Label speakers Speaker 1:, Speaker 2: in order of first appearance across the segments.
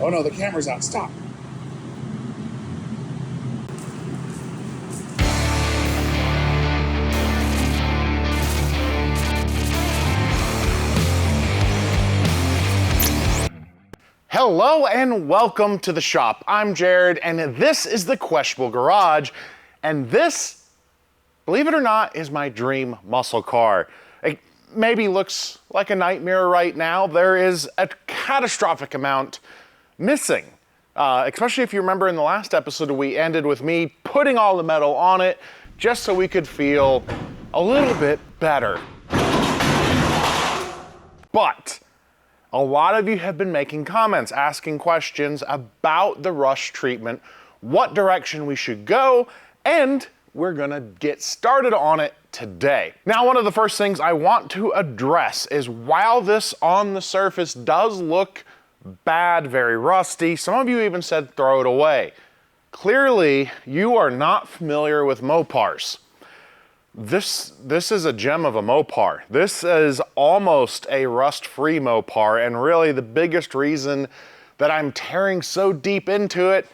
Speaker 1: Oh no, the camera's out. Stop. Hello and welcome to the shop. I'm Jared and this is the Questionable Garage. And this, believe it or not, is my dream muscle car. It maybe looks like a nightmare right now. There is a catastrophic amount missing. Especially if you remember in the last episode, we ended with me putting all the metal on it just so we could feel a little bit better. But a lot of you have been making comments, asking questions about the rust treatment, what direction we should go, and we're gonna get started on it today. Now, one of the first things I want to address is while this on the surface does look bad, very rusty, some of you even said throw it away. Clearly, you are not familiar with Mopars. This is a gem of a Mopar. This is almost a rust-free Mopar, and really the biggest reason that I'm tearing so deep into it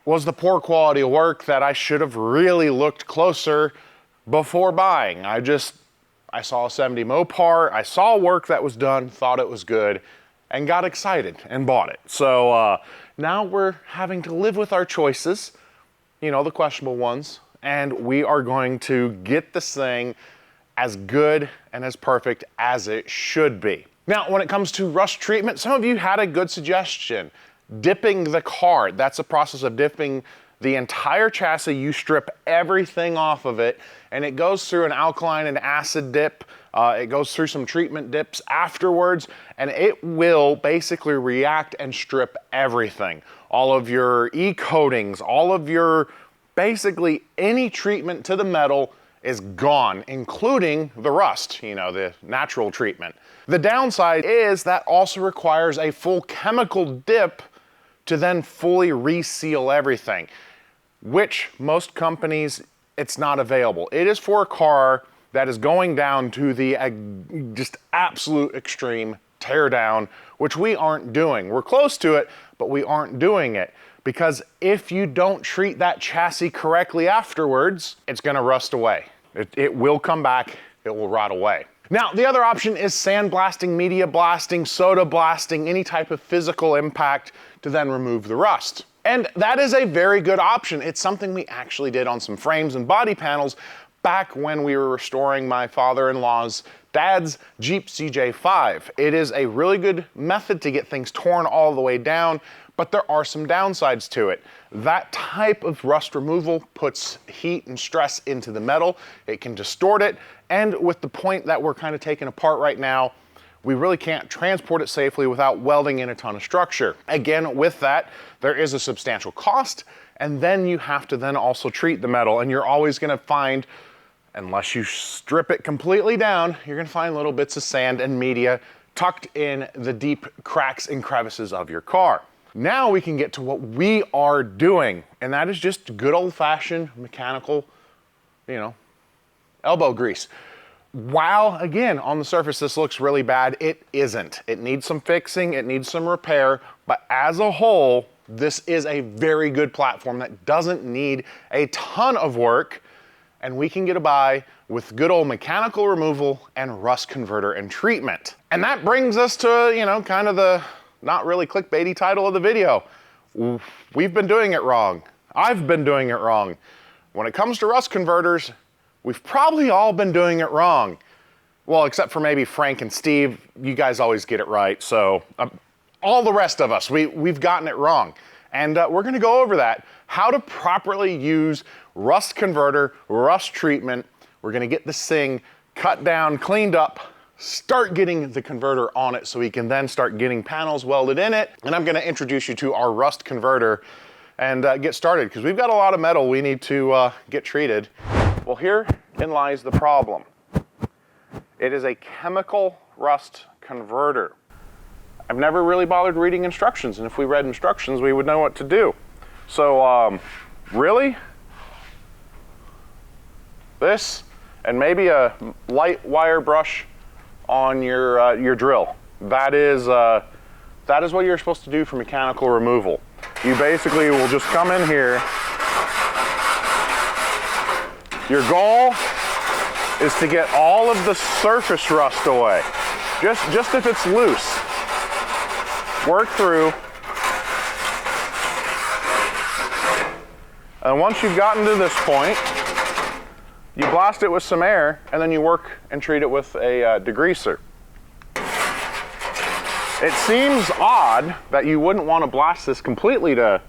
Speaker 1: was the poor quality of work that I should have really looked closer before buying. I saw a 70 Mopar, I saw work that was done, thought it was good, and got excited and bought it. So now we're having to live with our choices, you know, the questionable ones, and we are going to get this thing as good and as perfect as it should be. Now, when it comes to rust treatment, some of you had a good suggestion. Dipping the car. That's a process of dipping the entire chassis. You strip everything off of it, and it goes through an alkaline and acid dip. It goes through some treatment dips afterwards, and it will basically react and strip everything. All of your e-coatings, all of your basically any treatment to the metal is gone, including the rust, you know, the natural treatment. The downside is that also requires a full chemical dip to then fully reseal everything, which most companies, it's not available. It is for a car that is going down to the just absolute extreme tear down, which we aren't doing. We're close to it, but we aren't doing it. Because if you don't treat that chassis correctly afterwards, it's gonna rust away. It will come back, it will rot away. Now, the other option is sandblasting, media blasting, soda blasting, any type of physical impact to then remove the rust. And that is a very good option. It's something we actually did on some frames and body panels back when we were restoring my father-in-law's dad's Jeep CJ5. It is a really good method to get things torn all the way down, but there are some downsides to it. That type of rust removal puts heat and stress into the metal. It can distort it, and with the point that we're kind of taking apart right now, we really can't transport it safely without welding in a ton of structure. Again, with that, there is a substantial cost, and then you have to then also treat the metal, and you're always gonna find, unless you strip it completely down, you're gonna find little bits of sand and media tucked in the deep cracks and crevices of your car. Now we can get to what we are doing, and that is just good old-fashioned mechanical, you know, elbow grease. While, again, on the surface this looks really bad, it isn't. It needs some fixing, it needs some repair, but as a whole, this is a very good platform that doesn't need a ton of work, and we can get by with good old mechanical removal and rust converter and treatment. And that brings us to, you know, kind of the not really clickbaity title of the video. We've been doing it wrong. I've been doing it wrong. When it comes to rust converters, we've probably all been doing it wrong. Well, except for maybe Frank and Steve, you guys always get it right. So all the rest of us, we've gotten it wrong. And we're gonna go over that, how to properly use rust converter, rust treatment. We're gonna get this thing cut down, cleaned up, start getting the converter on it so we can then start getting panels welded in it. And I'm gonna introduce you to our rust converter and get started, because we've got a lot of metal we need to get treated. Well, herein lies the problem. It is a chemical rust converter. I've never really bothered reading instructions, and if we read instructions, we would know what to do. So, really? This, and maybe a light wire brush on your drill. That is That is what you're supposed to do for mechanical removal. You basically will just come in here. Your goal is to get all of the surface rust away. Just if it's loose. Work through. And once you've gotten to this point, you blast it with some air, and then you work and treat it with a degreaser. It seems odd that you wouldn't want to blast this completely to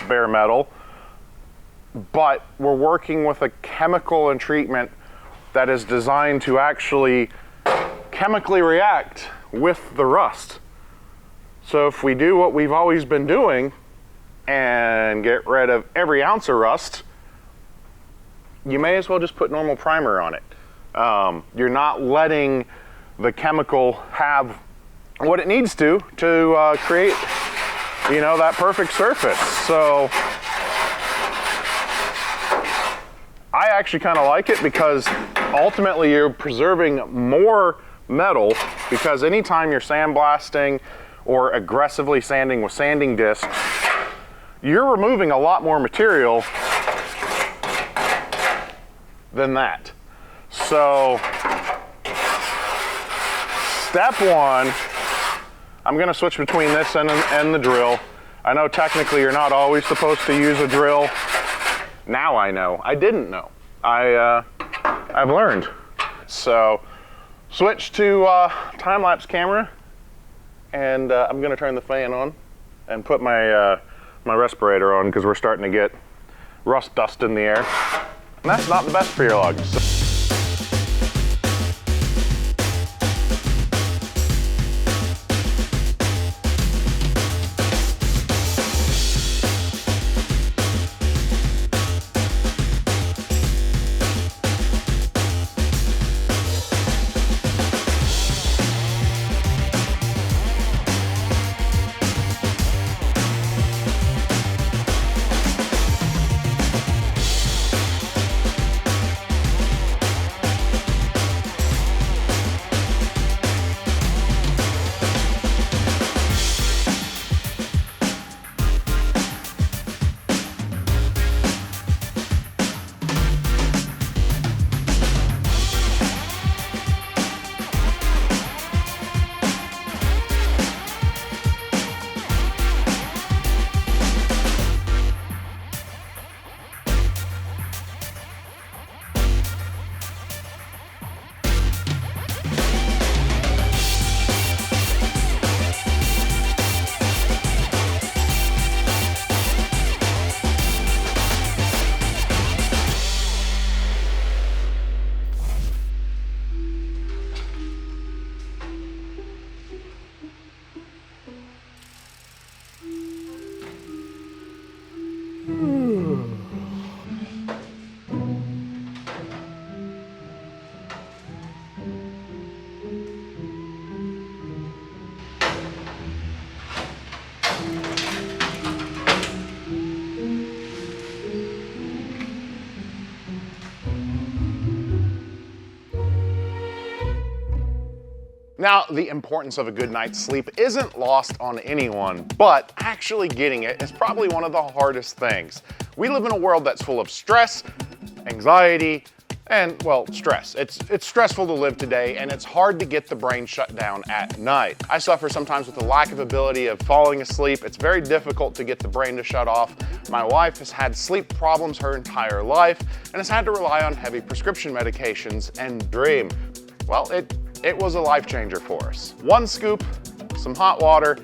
Speaker 1: bare metal, but we're working with a chemical and treatment that is designed to actually chemically react with the rust. So if we do what we've always been doing and get rid of every ounce of rust, you may as well just put normal primer on it. You're not letting the chemical have what it needs to create, you know, that perfect surface. So I actually kind of like it because ultimately you're preserving more metal, because anytime you're sandblasting or aggressively sanding with sanding discs, you're removing a lot more material than that. So step one, I'm going to switch between this and the drill. I know technically you're not always supposed to use a drill. Now I know. I didn't know. I've learned. So switch to time-lapse camera, and I'm going to turn the fan on and put my my respirator on, because we're starting to get rust dust in the air, and that's not the best for your lugs. Now, the importance of a good night's sleep isn't lost on anyone, but actually getting it is probably one of the hardest things. We live in a world that's full of stress, anxiety, and, well, stress. It's stressful to live today, and it's hard to get the brain shut down at night. I suffer sometimes with the lack of ability of falling asleep. It's very difficult to get the brain to shut off. My wife has had sleep problems her entire life and has had to rely on heavy prescription medications and Dream. Well, it was a life changer for us. One scoop, some hot water,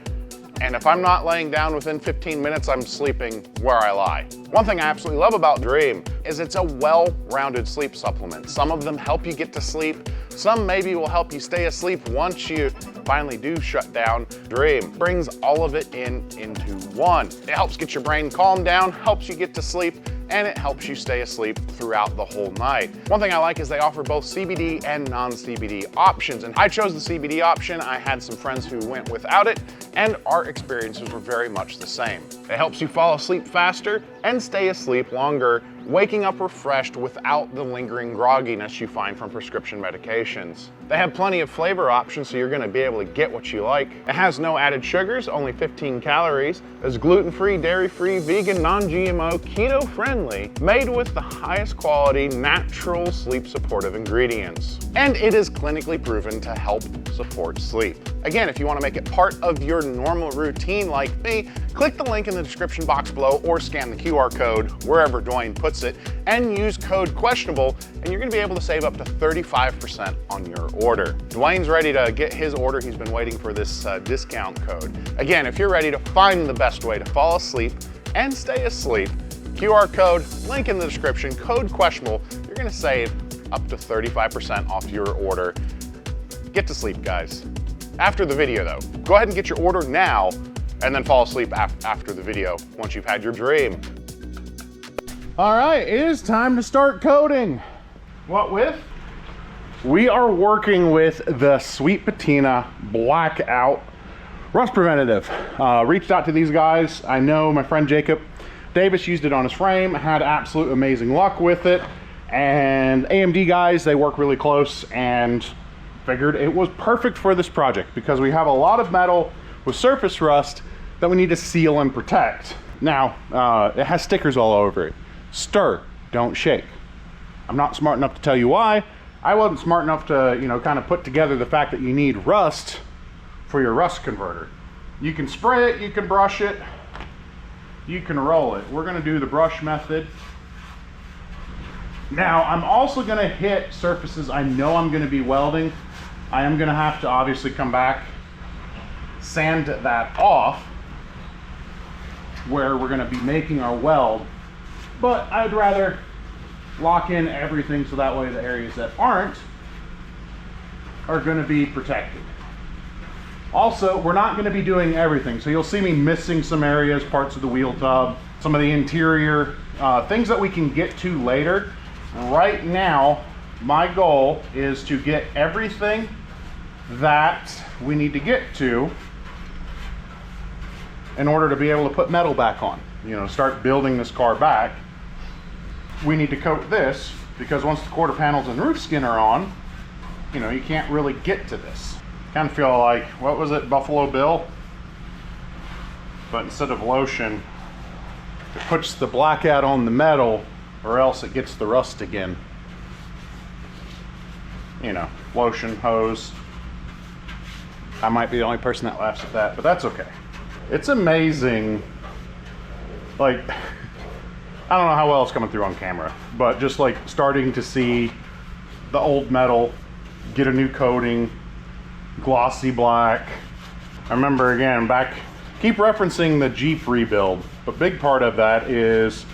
Speaker 1: and if I'm not laying down within 15 minutes, I'm sleeping where I lie. One thing I absolutely love about Dream is it's a well-rounded sleep supplement. Some of them help you get to sleep. Some maybe will help you stay asleep once you finally do shut down. Dream brings all of it into one. It helps get your brain calmed down, helps you get to sleep, and it helps you stay asleep throughout the whole night. One thing I like is they offer both CBD and non-CBD options, and I chose the CBD option. I had some friends who went without it, and our experiences were very much the same. It helps you fall asleep faster and stay asleep longer waking up refreshed without the lingering grogginess you find from prescription medications. They have plenty of flavor options, so you're gonna be able to get what you like. It has no added sugars, only 15 calories, is gluten-free, dairy-free, vegan, non-GMO, keto-friendly, made with the highest quality, natural sleep supportive ingredients. And it is clinically proven to help support sleep. Again, if you wanna make it part of your normal routine like me, click the link in the description box below or scan the QR code wherever Dwayne puts it and use code questionable, and you're gonna be able to save up to 35% on your order. Dwayne's ready to get his order. He's been waiting for this discount code. Again, if you're ready to find the best way to fall asleep and stay asleep, QR code, link in the description, code questionable, you're gonna save up to 35% off your order. Get to sleep, guys. After the video though, go ahead and get your order now and then fall asleep after the video once you've had your dream. All right, it is time to start coating. What with? We are working with the Sweet Patina Blackout Rust Preventative. Reached out to these guys. I know my friend Jacob Davis used it on his frame, had absolute amazing luck with it. And AMD guys, they work really close and figured it was perfect for this project because we have a lot of metal with surface rust that we need to seal and protect. Now, it has stickers all over it. Stir, don't shake. I'm not smart enough to tell you why. I wasn't smart enough to, kind of put together the fact that you need rust for your rust converter. You can spray it, you can brush it, you can roll it. We're gonna do the brush method. Now, I'm also gonna hit surfaces I know I'm gonna be welding. I am gonna have to obviously come back, sand that off where we're gonna be making our weld, but I'd rather lock in everything so that way the areas that aren't are gonna be protected. Also, we're not gonna be doing everything, so you'll see me missing some areas, parts of the wheel tub, some of the interior, things that we can get to later. Right now, my goal is to get everything that we need to get to in order to be able to put metal back on. Start building this car back. We need to coat this because once the quarter panels and roof skin are on, you can't really get to this. Kind of feel like, what was it, Buffalo Bill? But instead of lotion, it puts the blackout on the metal or else it gets the rust again. Lotion, hose. I might be the only person that laughs at that, but that's okay. It's amazing, I don't know how well it's coming through on camera, but just starting to see the old metal get a new coating, glossy black. I remember again keep referencing the Jeep rebuild, but big part of that is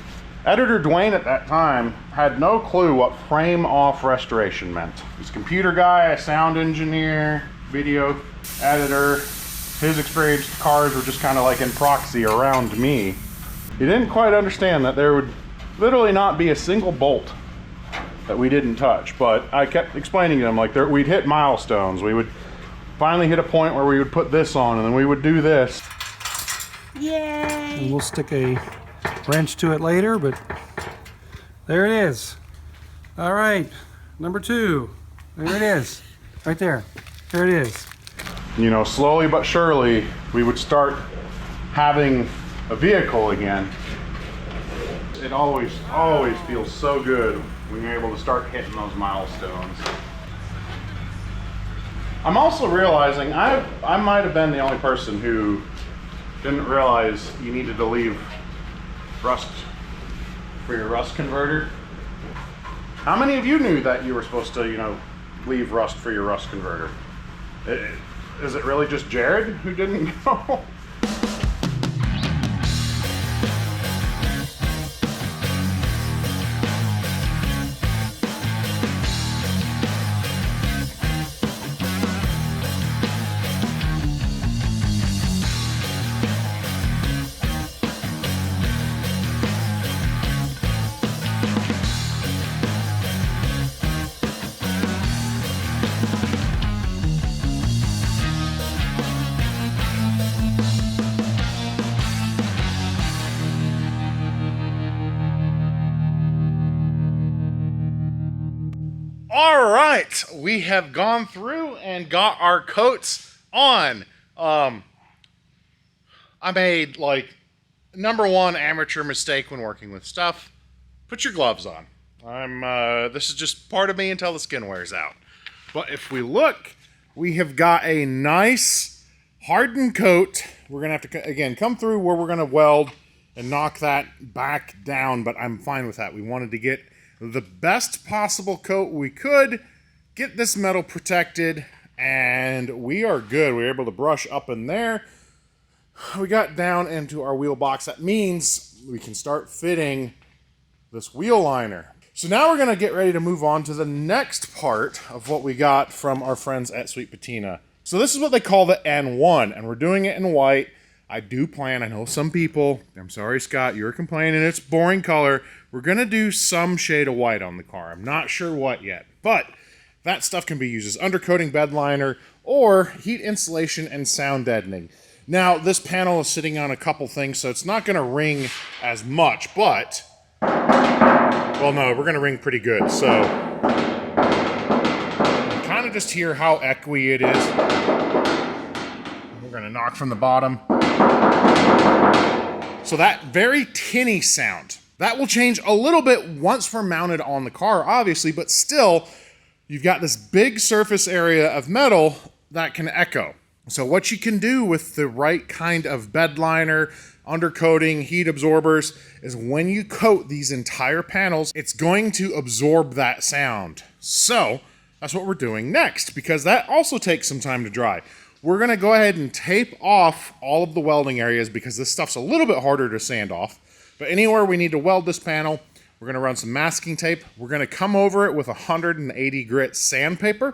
Speaker 1: editor Dwayne at that time had no clue what frame off restoration meant. He's a computer guy, a sound engineer, video editor. His experience with cars were just kind of in proxy around me. He didn't quite understand that there would literally not be a single bolt that we didn't touch, but I kept explaining to him we'd hit milestones. We would finally hit a point where we would put this on and then we would do this.
Speaker 2: Yay! And we'll stick a wrench to it later, but there it is. All right, number 2. There it is, right there. There it is.
Speaker 1: Slowly but surely, we would start having a vehicle again. It always feels so good when you're able to start hitting those milestones. I'm also realizing I might have been the only person who didn't realize you needed to leave rust for your rust converter. How many of you knew that you were supposed to, leave rust for your rust converter? Is it really just Jared who didn't know? All right, we have gone through and got our coats on. I made like #1 amateur mistake when working with stuff. Put your gloves on. This is just part of me until the skin wears out. But if we look, we have got a nice hardened coat. We're gonna have to, again, come through where we're gonna weld and knock that back down, but I'm fine with that. We wanted to get the best possible coat we could, get this metal protected, and we are good. We were able to brush up in there. We got down into our wheel box. That means we can start fitting this wheel liner. So now we're gonna get ready to move on to the next part of what we got from our friends at Sweet Patina. So this is what they call the N1, and we're doing it in white. I do plan, I know some people, I'm sorry Scott, you're complaining it's boring color. We're gonna do some shade of white on the car. I'm not sure what yet, but that stuff can be used as undercoating, bed liner, or heat insulation and sound deadening. Now, this panel is sitting on a couple things, so it's not gonna ring as much, but, well, no, we're gonna ring pretty good, so kind of just hear how echoey it is. We're gonna knock from the bottom. So that very tinny sound, that will change a little bit once we're mounted on the car, obviously, but still, you've got this big surface area of metal that can echo. So what you can do with the right kind of bed liner, undercoating, heat absorbers, is when you coat these entire panels, it's going to absorb that sound. So that's what we're doing next, because that also takes some time to dry. We're gonna go ahead and tape off all of the welding areas because this stuff's a little bit harder to sand off. But anywhere we need to weld this panel, we're gonna run some masking tape. We're gonna come over it with 180 grit sandpaper,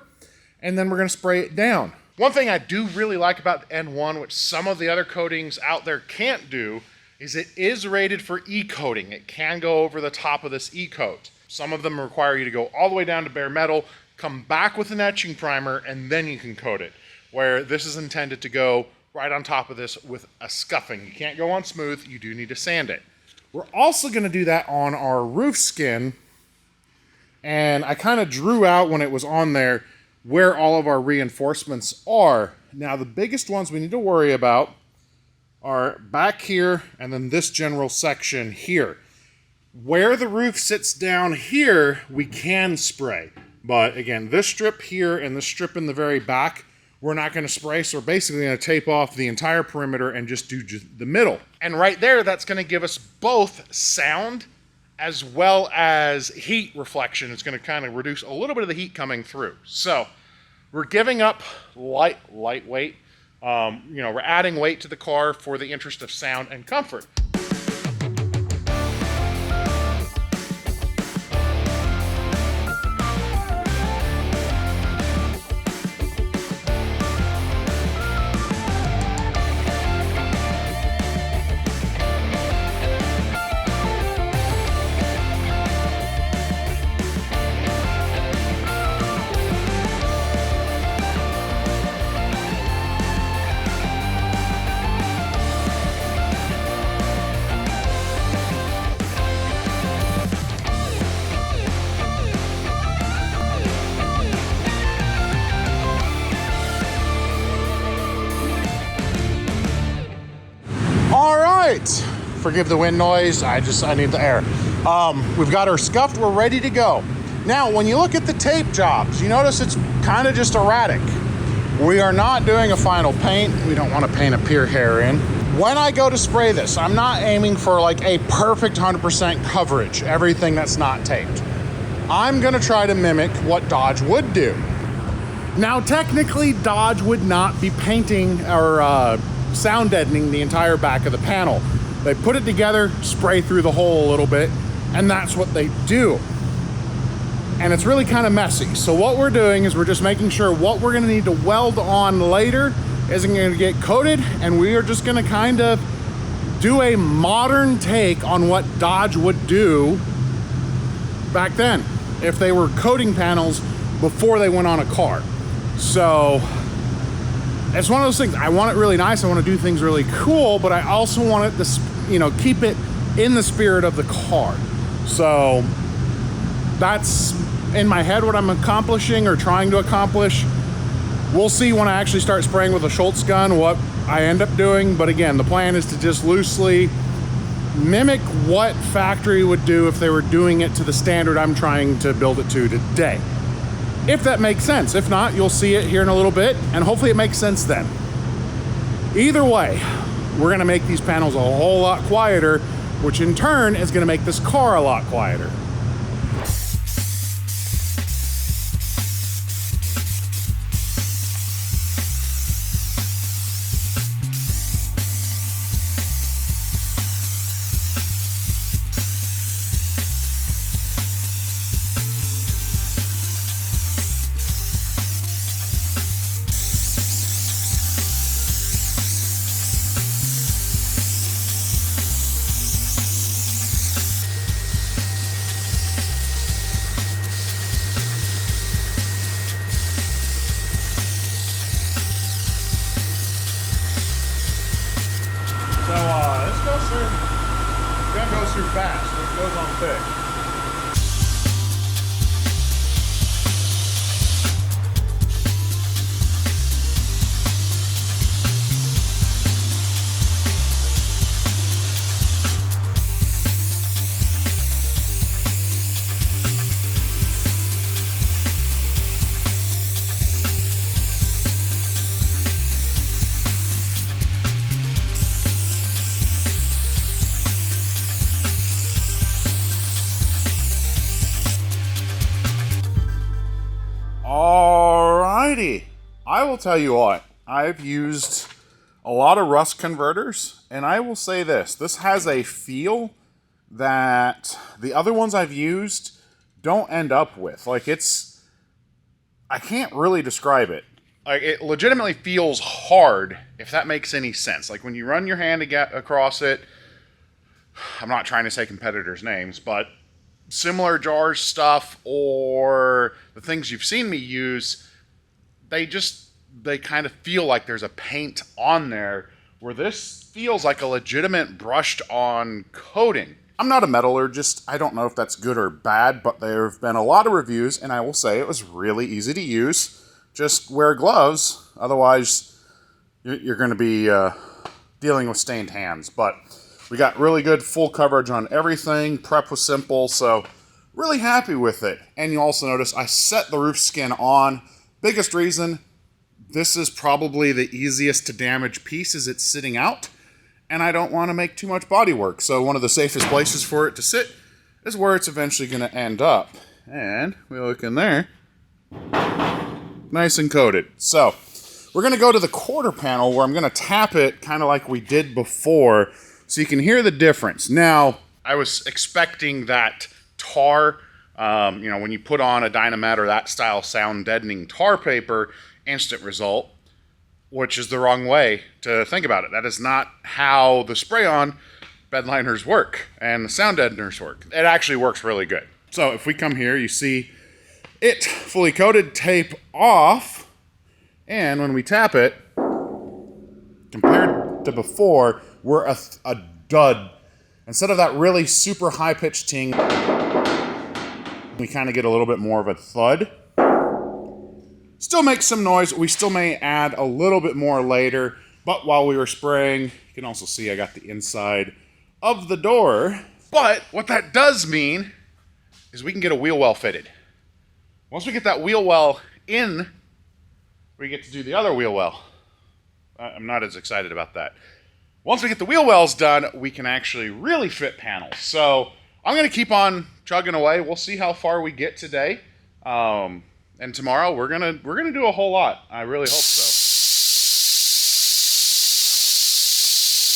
Speaker 1: and then we're gonna spray it down. One thing I do really like about the N1, which some of the other coatings out there can't do, is it is rated for E-coating. It can go over the top of this E-coat. Some of them require you to go all the way down to bare metal, come back with an etching primer, and then you can coat it. Where this is intended to go right on top of this with a scuffing. You can't go on smooth, you do need to sand it. We're also gonna do that on our roof skin, and I kind of drew out when it was on there where all of our reinforcements are. Now the biggest ones we need to worry about are back here and then this general section here. Where the roof sits down here, we can spray. But again, this strip here and this strip in the very back, we're not going to spray, so we're basically going to tape off the entire perimeter and just do the middle. And right there, that's going to give us both sound as well as heat reflection. It's going to kind of reduce a little bit of the heat coming through. So we're giving up lightweight. We're adding weight to the car for the interest of sound and comfort. Forgive the wind noise, I need the air. We've got our scuffed, we're ready to go. Now, when you look at the tape jobs, you notice it's kind of just erratic. We are not doing a final paint. We don't want to paint a pier hair in. When I go to spray this, I'm not aiming for like a perfect 100% coverage, everything that's not taped. I'm gonna try to mimic what Dodge would do. Now, technically, Dodge would not be painting or sound deadening the entire back of the panel. They put it together, spray through the hole a little bit, and that's what they do. And it's really kind of messy. So what we're doing is we're just making sure what we're gonna need to weld on later isn't gonna get coated, and we are just gonna kind of do a modern take on what Dodge would do back then, if they were coating panels before they went on a car. So it's one of those things, I want it really nice, I want to do things really cool, but I also want it to, keep it in the spirit of the car. So that's in my head what I'm accomplishing or trying to accomplish. We'll see when I actually start spraying with a Schultz gun what I end up doing. But again, the plan is to just loosely mimic what factory would do if they were doing it to the standard I'm trying to build it to today. If that makes sense. If not, you'll see it here in a little bit, and hopefully it makes sense then. Either way, we're gonna make these panels a whole lot quieter, which in turn is gonna make this car a lot quieter. Goes through fast, it goes on thick. Alrighty, I will tell you what, I've used a lot of rust converters, and I will say this has a feel that the other ones I've used don't end up with. Like, I can't really describe it. Like, it legitimately feels hard, if that makes any sense. Like, when you run your hand across it, I'm not trying to say competitors' names, but similar jars stuff or the things you've seen me use, they kind of feel like there's a paint on there, where this feels like a legitimate brushed on coating. I'm not a metallurgist. I don't know if that's good or bad, but there have been a lot of reviews, and I will say it was really easy to use. Just wear gloves, otherwise you're going to be dealing with stained hands. But we got really good full coverage on everything. Prep was simple, so really happy with it. And you also notice I set the roof skin on. Biggest reason, this is probably the easiest to damage piece as it's sitting out, and I don't want to make too much body work. So one of the safest places for it to sit is where it's eventually going to end up. And we look in there, nice and coated. So we're going to go to the quarter panel where I'm going to tap it kind of like we did before, so you can hear the difference. Now, I was expecting that tar, when you put on a Dynamet or that style sound deadening tar paper, instant result, which is the wrong way to think about it. That is not how the spray-on bed liners work and the sound deadeners work. It actually works really good. So if we come here, you see it fully coated, tape off, and when we tap it, compared to before, we're a dud. Instead of that really super high-pitched ting, we kind of get a little bit more of a thud. Still makes some noise. We still may add a little bit more later, but while we were spraying, you can also see I got the inside of the door. But what that does mean is we can get a wheel well fitted. Once we get that wheel well in, we get to do the other wheel well. I'm not as excited about that. Once we get the wheel wells done, we can actually really fit panels. So I'm going to keep on chugging away. We'll see how far we get today. And tomorrow we're gonna do a whole lot. I really hope so.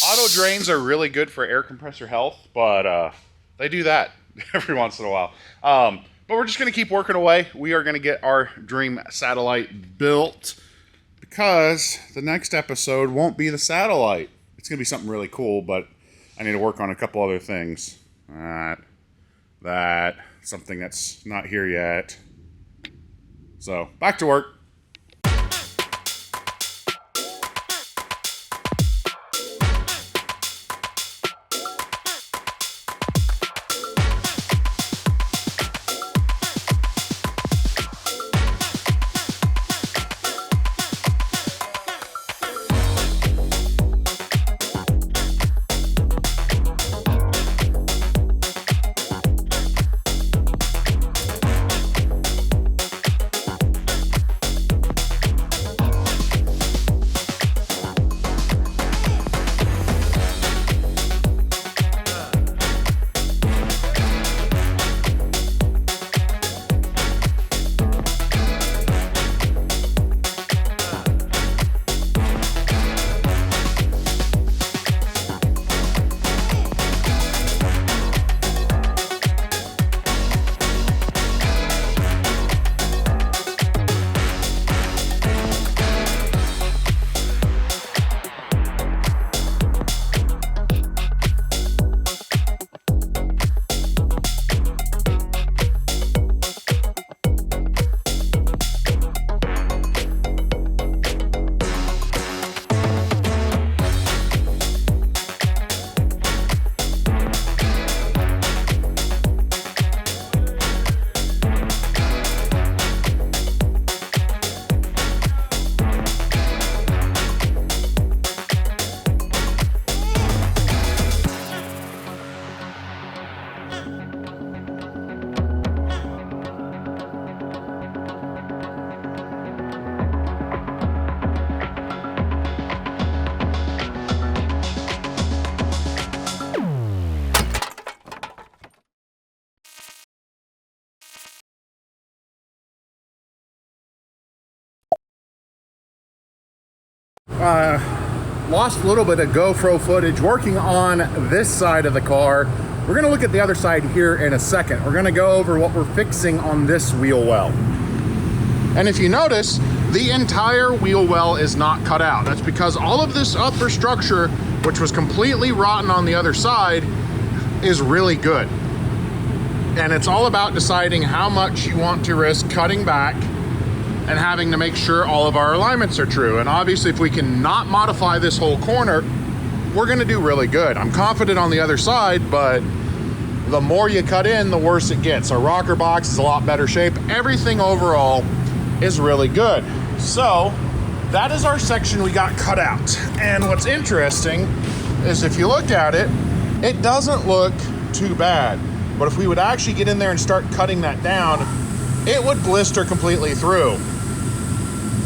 Speaker 1: Auto drains are really good for air compressor health, but they do that every once in a while. But we're just gonna keep working away. We are gonna get our dream satellite built, because the next episode won't be the satellite. It's gonna be something really cool, but I need to work on a couple other things. That, something that's not here yet. So, back to work. Lost a little bit of GoPro footage working on this side of the car. We're gonna look at the other side here in a second. We're gonna go over what we're fixing on this wheel well. And if you notice, the entire wheel well is not cut out. That's because all of this upper structure, which was completely rotten on the other side, is really good. And it's all about deciding how much you want to risk cutting back and having to make sure all of our alignments are true. And obviously, if we can not modify this whole corner, we're gonna do really good. I'm confident on the other side, but the more you cut in, the worse it gets. Our rocker box is a lot better shape. Everything overall is really good. So that is our section we got cut out. And what's interesting is if you look at it, it doesn't look too bad. But if we would actually get in there and start cutting that down, it would blister completely through.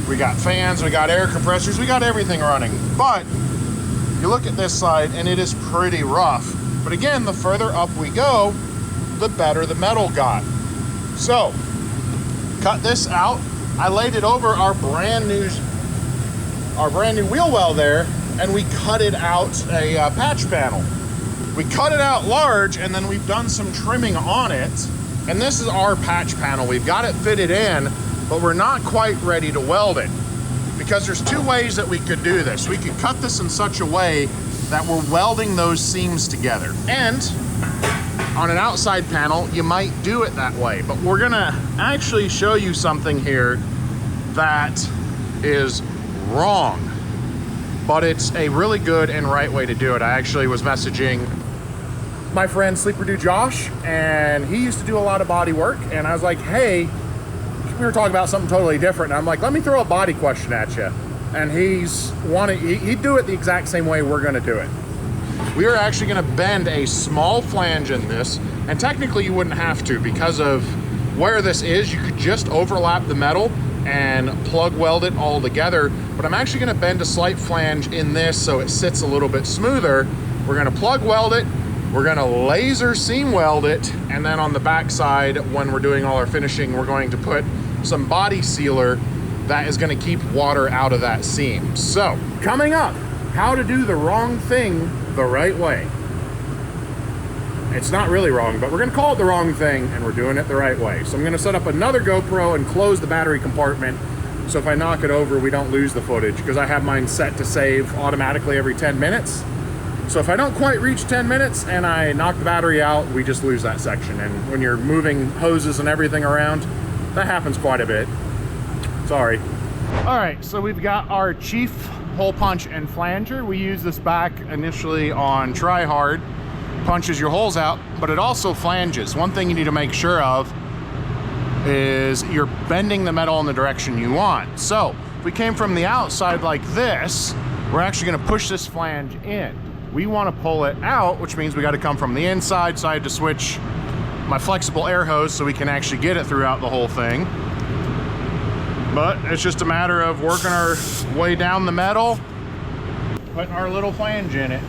Speaker 1: We got fans, we got air compressors, we got everything running. But you look at this side and it is pretty rough. But again, the further up we go, the better the metal got. So, cut this out. I laid it over our brand new wheel well there, and we cut it out a patch panel. We cut it out large, and then we've done some trimming on it. And this is our patch panel. We've got it fitted in, but we're not quite ready to weld it. Because there's two ways that we could do this. We could cut this in such a way that we're welding those seams together. And on an outside panel, you might do it that way. But we're gonna actually show you something here that is wrong. But it's a really good and right way to do it. I actually was messaging my friend Sleeper Dude Josh, and he used to do a lot of body work, and I was like, hey, we were talking about something totally different, and I'm like, let me throw a body question at you. And he'd do it the exact same way we're gonna do it. We are actually gonna bend a small flange in this, and technically you wouldn't have to because of where this is. You could just overlap the metal and plug weld it all together, but I'm actually gonna bend a slight flange in this so it sits a little bit smoother. We're gonna plug weld it, we're gonna laser seam weld it, and then on the back side, when we're doing all our finishing, we're going to put some body sealer that is gonna keep water out of that seam. So, coming up, how to do the wrong thing the right way. It's not really wrong, but we're gonna call it the wrong thing, and we're doing it the right way. So I'm gonna set up another GoPro and close the battery compartment, so if I knock it over, we don't lose the footage, because I have mine set to save automatically every 10 minutes. So if I don't quite reach 10 minutes and I knock the battery out, we just lose that section. And when you're moving hoses and everything around, that happens quite a bit. Sorry. All right, so we've got our Chief hole punch and flanger. We use this back initially on try hard. Punches your holes out, but it also flanges. One thing you need to make sure of is you're bending the metal in the direction you want. So if we came from the outside like this, we're actually gonna push this flange in. We wanna pull it out, which means we gotta come from the inside, so I had to switch my flexible air hose so we can actually get it throughout the whole thing. But it's just a matter of working our way down the metal, putting our little flange in it.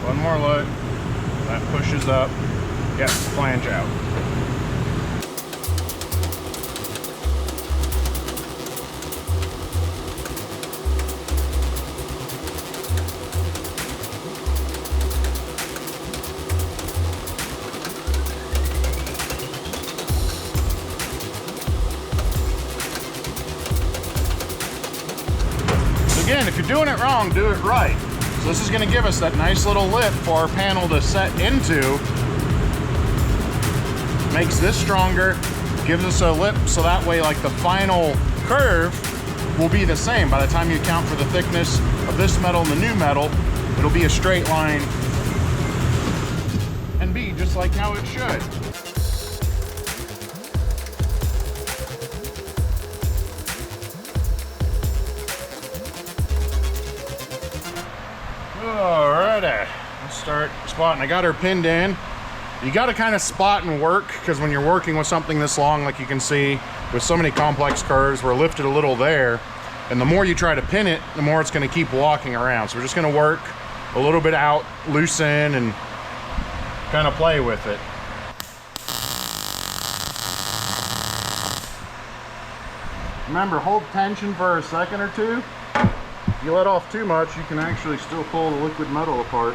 Speaker 1: One more look, that pushes up, get the flange out. Again, if you're doing it wrong, do it right. So this is going to give us that nice little lip for our panel to set into. Makes this stronger, gives us a lip so that way like the final curve will be the same. By the time you account for the thickness of this metal and the new metal, it'll be a straight line and be just like how it should. Alrighty, let's start spotting. I got her pinned in. You got to kind of spot and work, because when you're working with something this long, like you can see with so many complex curves, we're lifted a little there, and the more you try to pin it, the more it's going to keep walking around. So we're just going to work a little bit out, loosen, and kind of play with it. Remember, hold tension for a second or two.
Speaker 3: If you let off too much, you can actually still pull the liquid metal apart.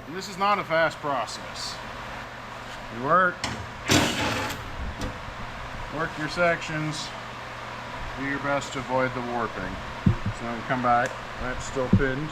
Speaker 3: And this is not a fast process. You work your sections, do your best to avoid the warping. So now we come back, that's still pinned.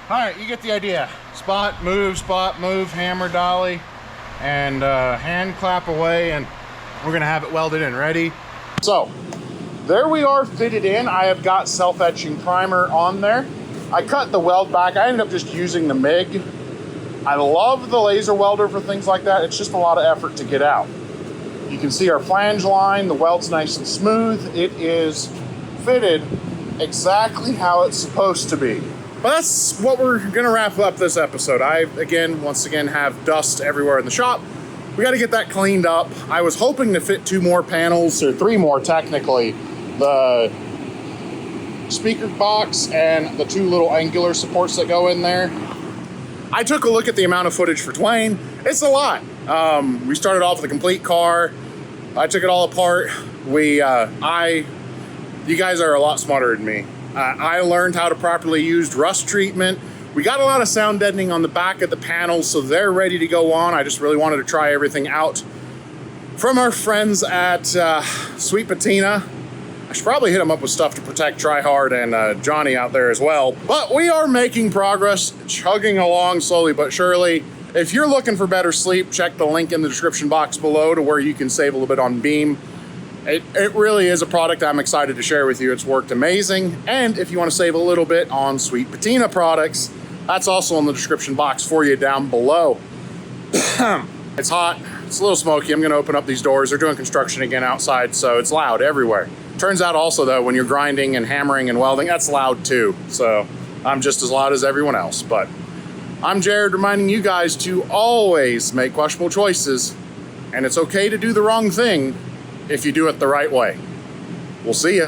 Speaker 3: Alright, you get the idea. Spot, move, hammer, dolly, and hand clap away, and we're gonna have it welded in. Ready? So, there we are fitted in. I have got self-etching primer on there. I cut the weld back. I ended up just using the MIG. I love the laser welder for things like that. It's just a lot of effort to get out. You can see our flange line. The weld's nice and smooth. It is fitted exactly how it's supposed to be. But that's what we're gonna wrap up this episode. I, once again, have dust everywhere in the shop. We gotta get that cleaned up. I was hoping to fit 2 more panels, or 3 more technically. The speaker box and the 2 little angular supports that go in there. I took a look at the amount of footage for Twain. It's a lot. We started off with a complete car. I took it all apart. You guys are a lot smarter than me. I learned how to properly use rust treatment. We got a lot of sound deadening on the back of the panels, so they're ready to go on. I just really wanted to try everything out. From our friends at Sweet Patina. I should probably hit them up with stuff to protect Try Hard and Johnny out there as well. But we are making progress, chugging along slowly but surely. If you're looking for better sleep, check the link in the description box below to where you can save a little bit on beam. It really is a product I'm excited to share with you. It's worked amazing. And if you want to save a little bit on Sweet Patina products, that's also in the description box for you down below. It's hot, it's a little smoky. I'm gonna open up these doors. They're doing construction again outside, so it's loud everywhere. Turns out also though, when you're grinding and hammering and welding, that's loud too. So I'm just as loud as everyone else. But I'm Jared, reminding you guys to always make questionable choices. And it's okay to do the wrong thing if you do it the right way. We'll see ya.